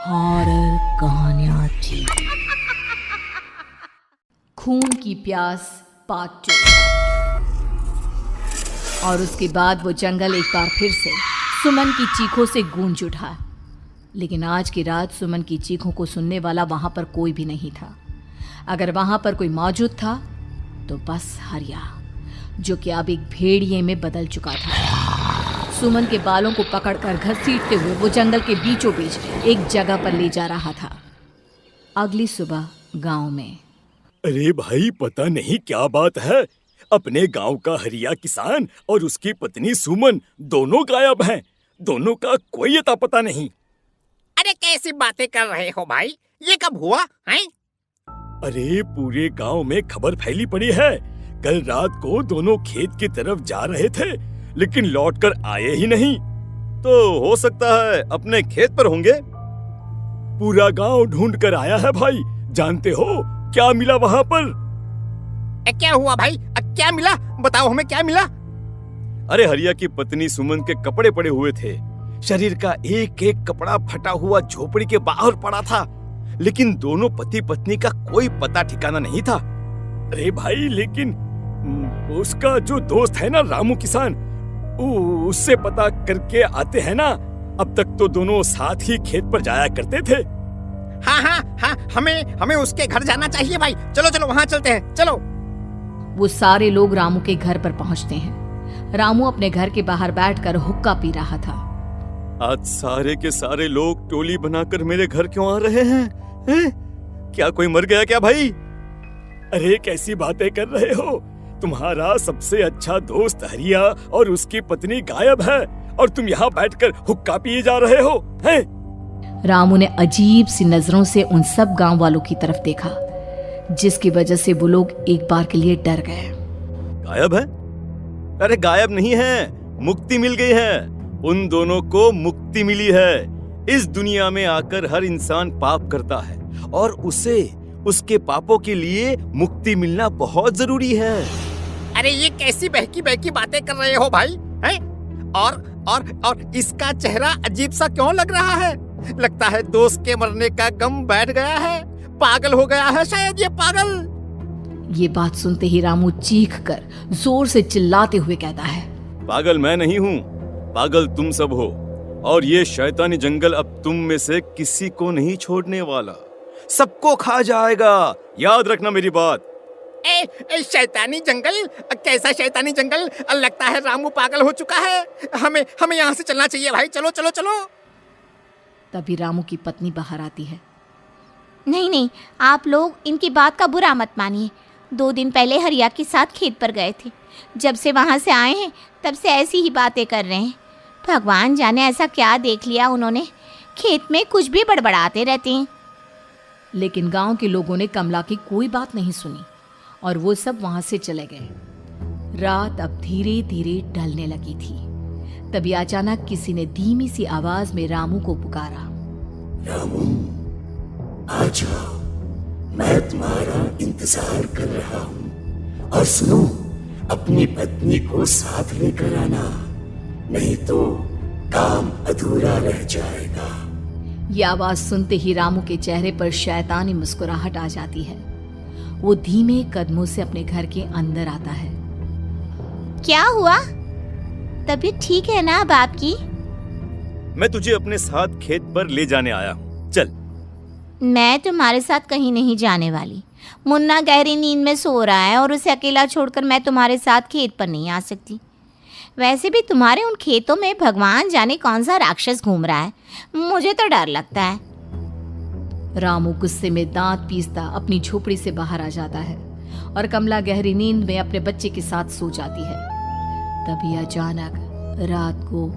Horror कहानियां थी। खून की प्यास पार्ट 2। और उसके बाद वो जंगल एक बार फिर से सुमन की चीखों से गूंज उठा। लेकिन आज की रात सुमन की चीखों को सुनने वाला वहां पर कोई भी नहीं था। अगर वहां पर कोई मौजूद था तो बस हरिया, जो कि अब एक भेड़िए में बदल चुका था। सुमन के बालों को पकड़कर घसीटते हुए वो जंगल के बीचों बीच एक जगह पर ले जा रहा था। अगली सुबह गांव में। अरे भाई, पता नहीं क्या बात है, अपने गांव का हरिया किसान और उसकी पत्नी सुमन दोनों गायब हैं। दोनों का कोई अता पता नहीं। अरे कैसी बातें कर रहे हो भाई, ये कब हुआ है? अरे पूरे गांव में खबर फैली पड़ी है। कल रात को दोनों खेत की तरफ जा रहे थे, लेकिन लौटकर आए ही नहीं। तो हो सकता है अपने खेत पर होंगे। पूरा गांव ढूंढ कर आया है भाई। जानते हो क्या मिला वहां पर? क्या हुआ भाई? क्या मिला? बताओ हमें, क्या मिला? अरे हरिया की पत्नी सुमन के कपड़े पड़े हुए थे। शरीर का एक एक कपड़ा फटा हुआ झोपड़ी के बाहर पड़ा था, लेकिन दोनों पति पत्नी का कोई पता ठिकाना नहीं था। अरे भाई, लेकिन उसका जो दोस्त है ना रामू किसान, उससे पता करके आते हैं ना। अब तक तो दोनों साथ ही खेत पर जाया करते थे। हाँ, हमें उसके घर जाना चाहिए भाई। चलो वहाँ चलते हैं, चलो। वो सारे लोग रामू के घर पर पहुंचते हैं। रामू अपने घर के बाहर बैठकर हुक्का पी रहा था। आज सारे के सारे लोग टोली बनाकर मेरे घर क्यों आ रहे हैं? क्या कोई मर गया क्या भाई? अरे कैसी बातें कर रहे हो? तुम्हारा सबसे अच्छा दोस्त हरिया और उसकी पत्नी गायब है और तुम यहाँ बैठकर हुक्का पिए जा रहे हो हैं? रामू ने अजीब सी नजरों से उन सब गांव वालों की तरफ देखा, जिसकी वजह से वो लोग एक बार के लिए डर गए। गायब है? अरे गायब नहीं है, मुक्ति मिल गई है। उन दोनों को मुक्ति मिली है। इस दुनिया में आकर हर इंसान पाप करता है और उसे उसके पापों के लिए मुक्ति मिलना बहुत जरूरी है। अरे ये कैसी बहकी बहकी बातें कर रहे हो भाई, हैं? और इसका चेहरा अजीब सा क्यों लग रहा है? लगता है दोस्त के मरने का गम बैठ गया है। पागल हो गया है शायद ये पागल। ये बात सुनते ही रामू चीख कर जोर से चिल्लाते हुए कहता है, पागल मैं नहीं हूँ, पागल तुम सब हो। और ये शैतानी जंगल अब तुम में से किसी को नहीं छोड़ने वाला, सबको खा जाएगा। याद रखना मेरी बात। शैतानी जंगल? कैसा शैतानी जंगल? लगता है रामू पागल हो चुका है। हमें यहाँ से चलना चाहिए भाई। चलो। तभी रामू की पत्नी बाहर आती है। नहीं, आप लोग इनकी बात का बुरा मत मानिए। 2 दिन पहले हरिया के साथ खेत पर गए थे। जब से वहाँ से आए हैं तब से ऐसी ही बातें कर रहे हैं। भगवान जाने ऐसा क्या देख लिया उन्होंने, खेत में कुछ भी बड़बड़ाते रहते हैं। लेकिन गांव के लोगों ने कमला की कोई बात नहीं सुनी और वो सब वहां से चले गए। रात अब धीरे धीरे ढलने लगी थी। तभी अचानक किसी ने धीमी सी आवाज में रामू को पुकारा। रामू, आ जाओ, मैं तुम्हारा इंतजार कर रहा हूँ। और सुनो, अपनी पत्नी को साथ लेकर आना, नहीं तो काम अधूरा रह जाएगा। ये आवाज सुनते ही रामू के चेहरे पर शैतानी मुस्कुराहट आ जाती है। वो धीमे कदमों से अपने घर के अंदर आता है। क्या हुआ? तबीयत ठीक है ना अब आपकी? मैं तुझे अपने साथ खेत पर ले जाने आया हूँ, चल। मैं तुम्हारे साथ कहीं नहीं जाने वाली। मुन्ना गहरी नींद में सो रहा है और उसे अकेला छोड़कर मैं तुम्हारे साथ खेत पर नहीं आ सकती। वैसे भी तुम्हारे उन खेतों में भगवान जाने कौन सा राक्षस घूम रहा है, मुझे तो डर लगता है। रामू गुस्से में दांत पीसता अपनी झोपड़ी से बाहर आ जाता है और कमला गहरी नींद में अपने बच्चे के साथ सो जाती है। तभी अचानक रात को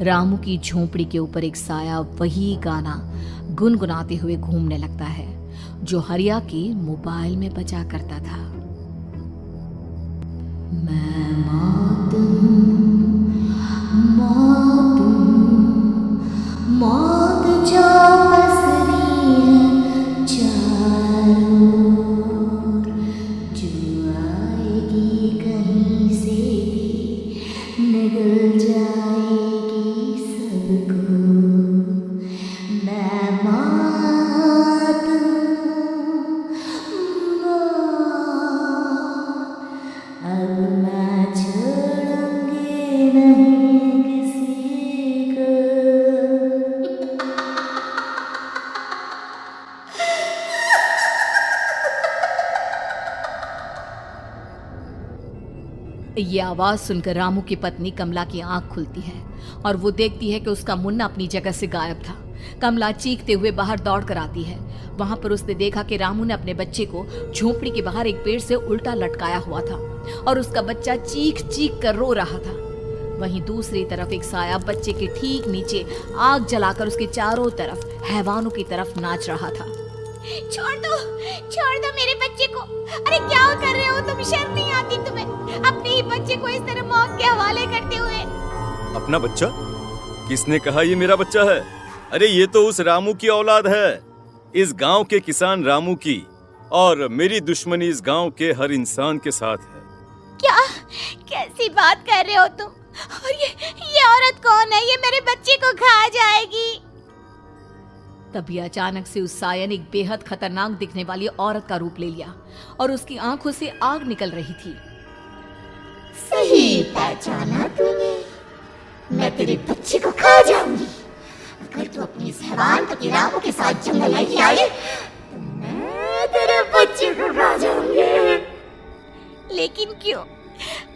रामू की झोपड़ी के ऊपर एक साया वही गाना गुनगुनाते हुए घूमने लगता है जो हरिया के मोबाइल में बजा करता था। मैं मौत जो पसरी है चारों ओर, जो आएगी कहीं से भी निगल जाएगी सबको। मैं ये आवाज सुनकर रामू की पत्नी कमला की आंख खुलती है और वो देखती है कि उसका मुन्ना अपनी जगह से गायब था। कमला चीखते हुए बाहर दौड़ कर आती है। वहां पर उसने देखा कि रामू ने अपने बच्चे को झोपड़ी के बाहर एक पेड़ से उल्टा लटकाया हुआ था और उसका बच्चा चीख चीख कर रो रहा था। वहीं दूसरी तरफ एक साया बच्चे के ठीक नीचे आग जलाकर उसके चारों तरफ हैवानों की तरफ नाच रहा था। छोड़ दो मेरे बच्चे को। अरे क्या कर रहे हो तुम? शर्म नहीं आती तुम्हें? अपने ही बच्चे को इस तरह मौत के हवाले करते हुए। अपना बच्चा? किसने कहा ये मेरा बच्चा है? अरे ये तो उस रामू की औलाद है, इस गांव के किसान रामू की, और मेरी दुश्मनी इस गांव के हर इंसान के साथ है। क्या? कैसी बात कर रहे हो तुम? और ये औरत कौन है? ये मेरे बच्चे को खा जाएगी। तभी अचानक से उस साया ने एक बेहद खतरनाक दिखने वाली औरत का रूप ले लिया और उसकी आंखों से आग निकल रही थी। सही पहचाना तूने, मैं तेरे बच्चे को खा जाऊंगी। अगर तू अपनी इस हैवान पति रामू के साथ जंगल नहीं आई तो मैं तेरे बच्चे को खा जाऊंगी। लेकिन क्यों?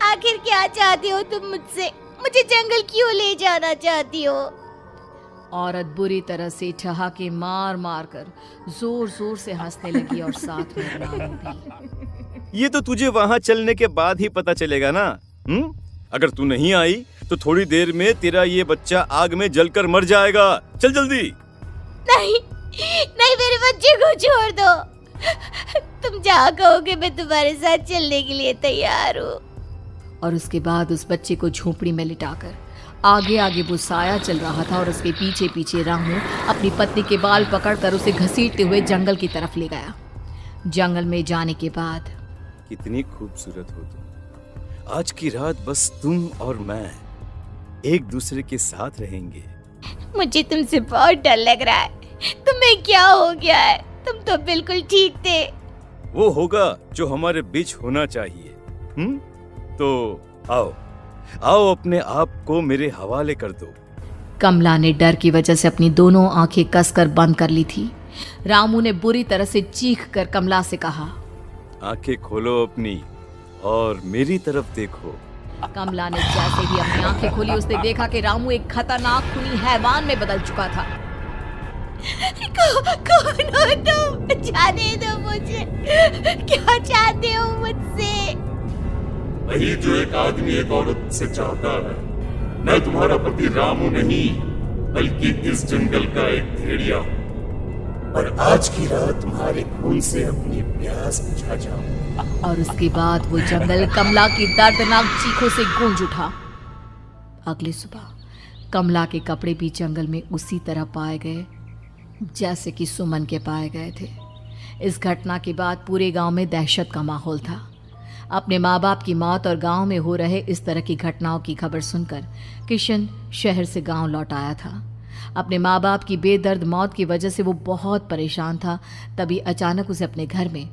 आखिर क्या चाहती हो तुम मुझसे? मुझे जंगल क्यों ले जाना चाहती हो? औरत बुरी तरह से ठहाके मार मार कर जोर जोर से हंसने लगी और साथ में रामू भी। ये तो तुझे वहाँ चलने के बाद ही पता चलेगा ना। अगर तू नहीं आई तो थोड़ी देर में तेरा ये बच्चा आग में जलकर मर जाएगा। चल जल्दी। नहीं, मेरे बच्चे को छोड़ दो। तुम जहाँ कहोगे मैं तुम्हारे साथ चलने के लिए तैयार हूँ। और उसके बाद उस बच्चे को झोपड़ी में लिटाकर आगे आगे वो साया चल रहा था और उसके पीछे पीछे रामू अपनी पत्नी के बाल पकड़कर उसे घसीटते हुए जंगल की तरफ ले गया। जंगल में जाने के बाद, कितनी खूबसूरत हो तुम। आज की रात बस तुम और मैं एक दूसरे के साथ रहेंगे। मुझे तुमसे बहुत डर लग रहा है। तुम्हें क्या हो गया है? तुम तो बिल्कुल ठीक थे। वो होगा जो हमारे बीच होना चाहिए। तो आओ अपने आप को मेरे हवाले कर दो। कमला ने डर की वजह से अपनी दोनों आंखें कसकर बंद कर ली थी। रामू ने बुरी तरह से चीख कर कमला से कहा, आंखें खोलो अपनी और मेरी तरफ देखो। कमला ने जैसे ही अपनी आंखें खोली उसने देखा कि रामू एक खतरनाक खूनी हैवान में बदल चुका था। कौन हो तुम? जाने दो मुझे। क्या चाहते हो मुझसे? वही जो एक आदमी एक औरत से चाहता है। मैं तुम्हारा पति रामू नहीं, बल्कि इस जंगल का एक भेड़िया हूँ, और आज की रात तुम्हारे खून से अपनी प्यास बुझा जाऊं। और उसके बाद वो जंगल कमला की दर्दनाक चीखों से गूंज उठा। अगली सुबह कमला के कपड़े भी जंगल में उसी तरह पाए गए जैसे कि सुमन के पाए गए थे। इस घटना के बाद पूरे गांव में दहशत का माहौल था। अपने माँ बाप की मौत और गांव में हो रहे इस तरह की घटनाओं की खबर सुनकर किशन शहर से गांव लौट आया था। अपने माँ बाप की बेदर्द मौत की वजह से वो बहुत परेशान था। तभी अचानक उसे अपने घर में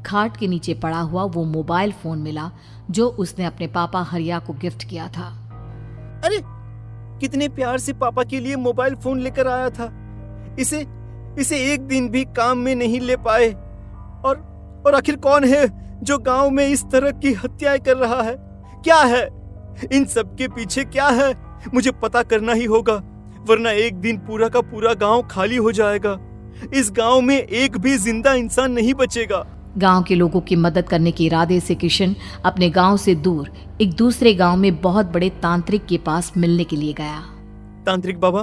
खाट के नीचे पड़ा हुआ वो मोबाइल फोन मिला जो उसने अपने पापा हरिया को गिफ्ट किया था। अरे कितने प्यार से पापा के लिए मोबाइल फोन लेकर आया था। इसे एक दिन भी काम में नहीं ले पाए। और आखिर कौन है जो गांव में इस तरह की हत्याएं कर रहा है? क्या है इन सब के पीछे? क्या है? मुझे पता करना ही होगा, वरना एक दिन पूरा का पूरा गांव खाली हो जाएगा। इस गांव में एक भी जिंदा इंसान नहीं बचेगा। गांव के लोगों की मदद करने के इरादे से किशन अपने गांव से दूर एक दूसरे गांव में बहुत बड़े तांत्रिक के पास मिलने के लिए गया। तांत्रिक बाबा,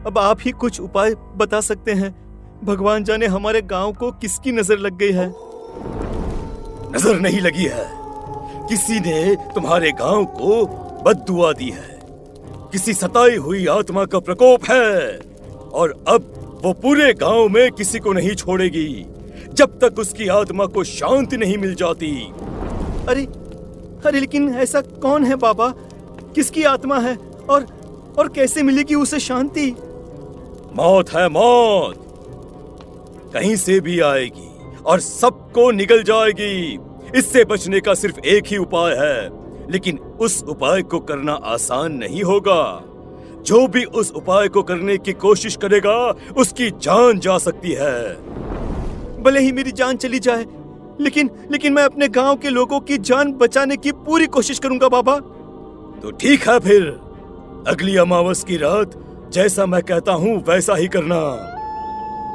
अब आप ही कुछ उपाय बता सकते हैं। भगवान जाने हमारे गांव को किसकी नजर लग गई है। नजर नहीं लगी है, किसी ने तुम्हारे गांव को बद्दुआ दी है। किसी सताई हुई आत्मा का प्रकोप है और अब वो पूरे गांव में किसी को नहीं छोड़ेगी जब तक उसकी आत्मा को शांति नहीं मिल जाती। अरे लेकिन ऐसा कौन है बाबा? किसकी आत्मा है और कैसे मिलेगी उसे शांति? मौत है मौत, कहीं से भी आएगी और सबको निगल जाएगी। इससे बचने का सिर्फ एक ही उपाय है, लेकिन उस उपाय को करना आसान नहीं होगा। जो भी उस उपाय को करने की कोशिश करेगा उसकी जान जा सकती है। भले ही मेरी जान चली जाए, लेकिन मैं अपने गांव के लोगों की जान बचाने की पूरी कोशिश करूंगा बाबा। तो ठीक है, फिर अगली अमावस की रात जैसा मैं कहता हूँ वैसा ही करना।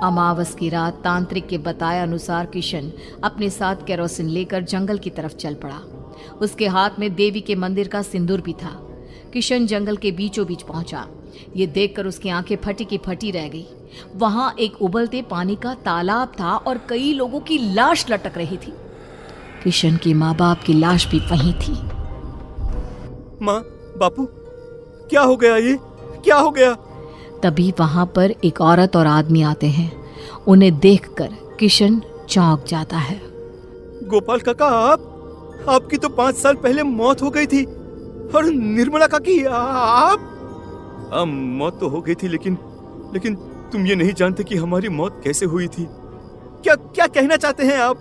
अमावस की रात तांत्रिक के बताए अनुसार किशन अपने साथ केरोसिन लेकर जंगल की तरफ चल पड़ा। उसके हाथ में देवी के मंदिर का सिंदूर भी था। किशन जंगल के बीचों बीच पहुंचा। ये देखकर उसकी आंखें फटी की फटी रह गई। वहां एक उबलते पानी का तालाब था और कई लोगों की लाश लटक रही थी। किशन के माँ बाप की लाश भी वहीं थी। माँ, बापू, क्या हो गया? ये क्या हो गया? तभी वहां पर एक औरत और आदमी आते हैं। उन्हें देखकर किशन चौंक जाता है। गोपाल काका, आपकी तो 5 साल पहले मौत हो गई थी। और निर्मला काकी, आप? हाँ, मौत तो हो गई थी, लेकिन तुम ये नहीं जानते कि हमारी मौत कैसे हुई थी। क्या कहना चाहते हैं आप?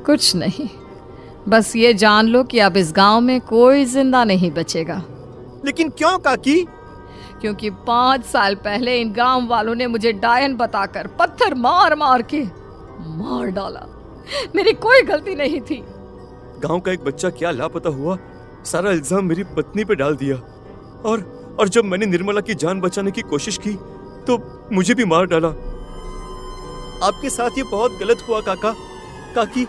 कुछ नहीं, बस ये जान लो कि अब इस गांव में कोई जिंदा नहीं बचेगा। लेकिन क्यों काकी? क्योंकि 5 साल पहले इन गांव वालों ने मुझे डायन बताकर पत्थर मार मार के मार डाला। मेरी कोई गलती नहीं थी। गांव का एक बच्चा क्या लापता हुआ, सारा इल्जाम मेरी पत्नी पे डाल दिया। और जब मैंने निर्मला की जान बचाने की कोशिश की तो मुझे भी मार डाला। आपके साथ ये बहुत गलत हुआ काकी,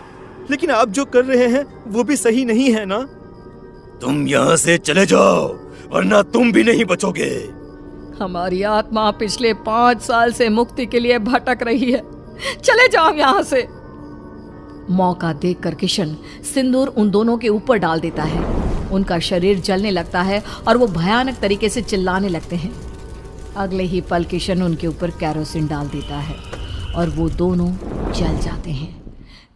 लेकिन आप जो कर रहे हैं वो भी सही नहीं है ना? तुम यहाँ से चले जाओ, वरना तुम भी नहीं बचोगे। हमारी आत्मा पिछले 5 साल से मुक्ति के लिए भटक रही है। चले जाओ यहाँ से। मौका देखकर किशन सिंदूर उन दोनों के ऊपर डाल देता है। उनका शरीर जलने लगता है और वो भयानक तरीके से चिल्लाने लगते हैं। अगले ही पल किशन उनके ऊपर केरोसिन डाल देता है और वो दोनों जल जाते हैं।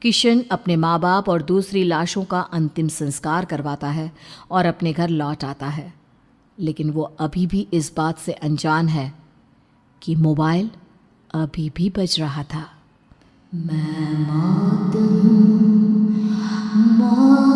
किशन अपने माँ बाप और दूसरी लाशों का अंतिम संस्कार करवाता है और अपने घर लौट आता है। लेकिन वो अभी भी इस बात से अनजान है कि मोबाइल अभी भी बज रहा था। मैं मौत हूँ, मौत।